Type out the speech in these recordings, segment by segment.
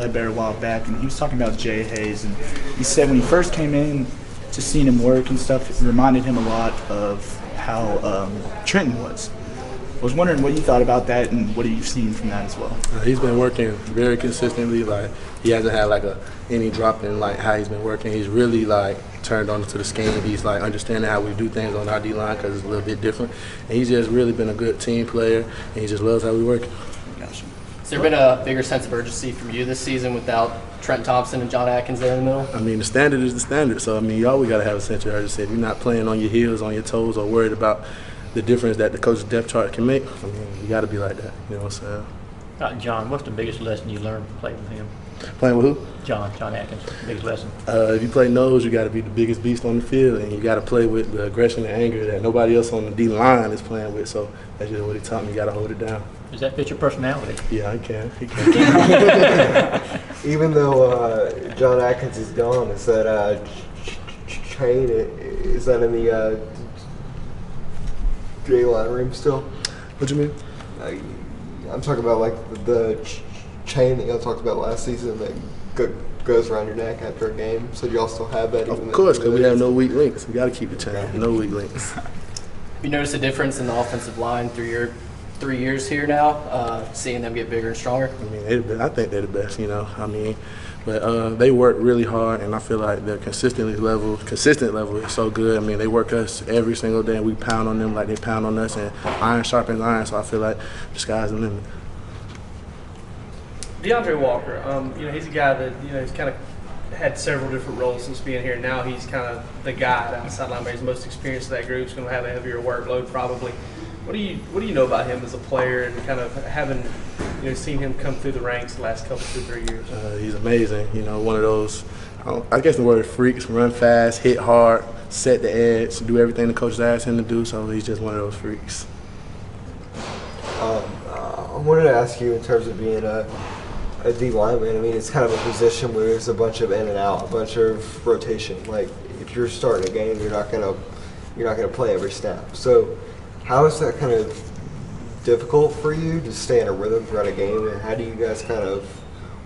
Bear a while back, and he was talking about Jay Hayes, and he said when he first came in, to seeing him work and stuff, it reminded him a lot of how Trenton was. I was wondering what you thought about that, and what have you seen from that as well? He's been working very consistently. Like, he hasn't had like any drop in like how he's been working. He's really like turned on to the scheme. He's like understanding how we do things on our D line because it's a little bit different. And he's just really been a good team player, and he just loves how we work. Gotcha. Has there been a bigger sense of urgency from you this season without Trent Thompson and John Atkinson there in the middle? I mean, the standard is the standard. So I mean, you always got to have a sense of urgency. If you're not playing on your heels, on your toes, or worried about the difference that the coach's depth chart can make, I mean, you got to be like that. You know what I'm saying? John, what's the biggest lesson you learned playing with him? Playing with who? John Atkinson, biggest lesson. If you play nose, you got to be the biggest beast on the field, and you got to play with the aggression and anger that nobody else on the D line is playing with. So that's just what he taught me. You got to hold it down. Does that fit your personality? Yeah, he can. He can. Even though John Atkins is gone, is that train? Is that in the J line room still? What you mean? I'm talking about like the chain that y'all talked about last season that goes around your neck after a game. So y'all still have that? Of course, because we have no weak links. We got to keep the chain. No weak links. Have you noticed a difference in the offensive line through your 3 years here now, seeing them get bigger and stronger? I mean, I think they're the best, you know. I mean, but they work really hard, and I feel like their consistent level is so good. I mean, they work us every single day, and we pound on them like they pound on us, and iron sharpens iron. So I feel like the sky's the limit. DeAndre Walker, he's a guy that, he's kind of had several different roles since being here. Now he's kind of the guy at outside linebacker. He's most experienced of that group. He's going to have a heavier workload probably. What do you know about him as a player, and kind of having seen him come through the ranks the last couple 2-3 years? He's amazing. One of those, I guess the word freaks, run fast, hit hard, set the edge, do everything the coach asked him to do. So he's just one of those freaks. I wanted to ask you in terms of being a D lineman. I mean, it's kind of a position where there's a bunch of in and out, a bunch of rotation. Like if you're starting a game, you're not gonna play every snap. So how is that kind of difficult for you to stay in a rhythm throughout a game, and how do you guys kind of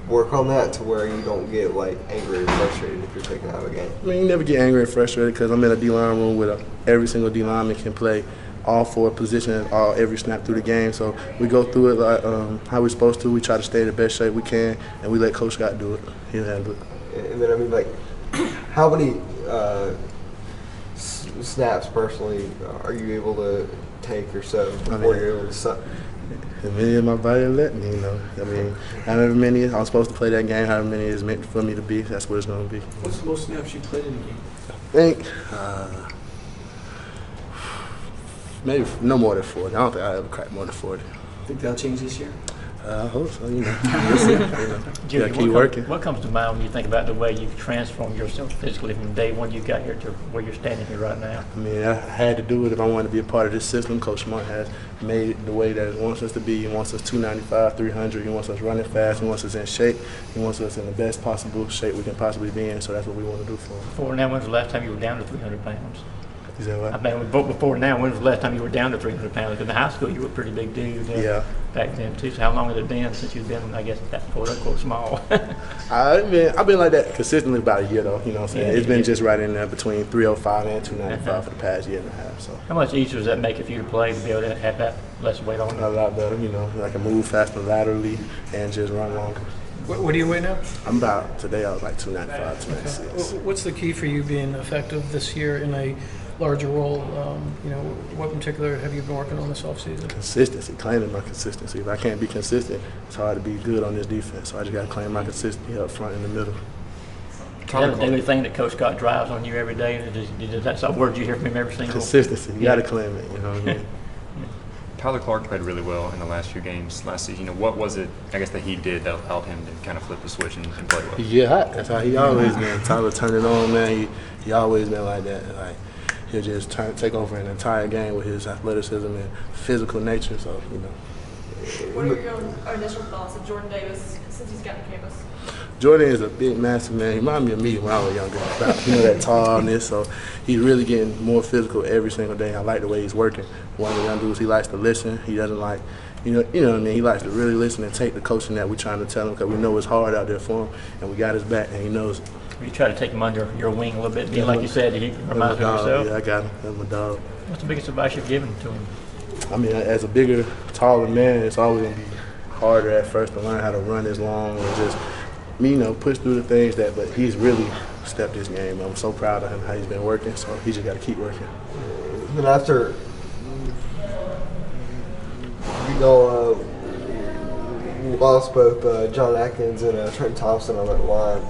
work on that to where you don't get like angry or frustrated if you're taking out a game? I mean, you never get angry and frustrated because I'm in a D-line room where every single D-lineman can play all four positions, every snap through the game. So we go through it like how we're supposed to. We try to stay in the best shape we can, and we let Coach Scott do it. He'll handle it. And then, I mean, like, how many snaps personally are you able to take or so before you're able to suck? As many as my body let me, I mean, however many I'm supposed to play that game, however many is meant for me to be, that's what it's going to be. What's the most snaps you played in the game? I think maybe no more than 40. I don't think I ever cracked more than 40. Think that'll change this year? I hope so, We'll see. You gotta keep working. What comes to mind when you think about the way you've transformed yourself physically from day one you got here to where you're standing here right now? I mean, I had to do it if I wanted to be a part of this system. Coach Smart has made it the way that he wants us to be. He wants us 295, 300. He wants us running fast. He wants us in shape. He wants us in the best possible shape we can possibly be in. So that's what we want to do for him. Before now, when's the last time you were down to 300 pounds? Is that what? I mean, before now, when was the last time you were down to 300 pounds? In the high school, you were a pretty big dude. Yeah. Back then too. So how long has it been since you've been, I guess, that quote unquote small? I've been like that consistently about a year though. You know what I'm saying? Yeah, it's been just right in there between 305 and 295 for the past year and a half. So how much easier does that make it for you to play to be able to have that less weight on you? a lot better. I can move faster laterally and just run longer. What do you weigh now? I'm about today. I was like 295, 296. What's the key for you being effective this year in a larger role? What in particular have you been working on this offseason? Consistency, claiming my consistency. If I can't be consistent, it's hard to be good on this defense. So I just got to claim my consistency up front in the middle. Is that a daily thing that Coach Scott drives on you every day? That's a word you hear from him every single day? Consistency. You got to claim it. You know what I mean? Tyler Clark played really well in the last few games last season. What was it, I guess, that he did that allowed him to kind of flip the switch and play well? He get hot. That's how he always been. Tyler turned it on, man. He always been like that. Like, he'll just take over an entire game with his athleticism and physical nature. So, What are your initial thoughts of Jordan Davis since he's gotten to campus? Jordan is a big, massive man. He reminded me of me when I was younger. That tallness. So he's really getting more physical every single day. I like the way he's working. One of the young dudes, he likes to listen. He doesn't like You know what I mean? He likes to really listen and take the coaching that we're trying to tell him because we know it's hard out there for him, and we got his back, and he knows it. You try to take him under your wing a little bit, being like you said, he reminds me of yourself. Yeah, I got him. That's my dog. What's the biggest advice you've given to him? I mean, as a bigger, taller man, it's always going to be harder at first to learn how to run as long and just, push through the things but he's really stepped his game. I'm so proud of him, how he's been working, so he just got to keep working. And after, we lost both John Atkins and Trent Thompson on that line.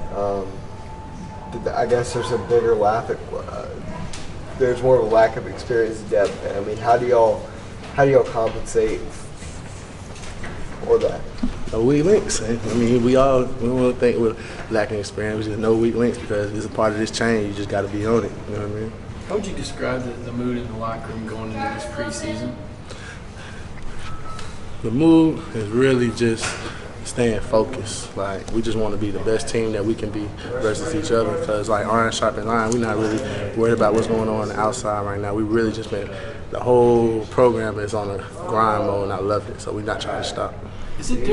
I guess there's a bigger there's more of a lack of experience and depth. I mean, how do y'all compensate for that? No weak links. I mean, we don't think we're lacking experience. There's no weak links because it's a part of this chain. You just got to be on it. You know what I mean? How would you describe the mood in the locker room going into this preseason? The mood is really just staying focused. Like, we just want to be the best team that we can be versus each other because, like, iron sharpens iron, we're not really worried about what's going on the outside right now. We really just the whole program is on a grind mode, and I loved it, so we're not trying to stop. Is it different?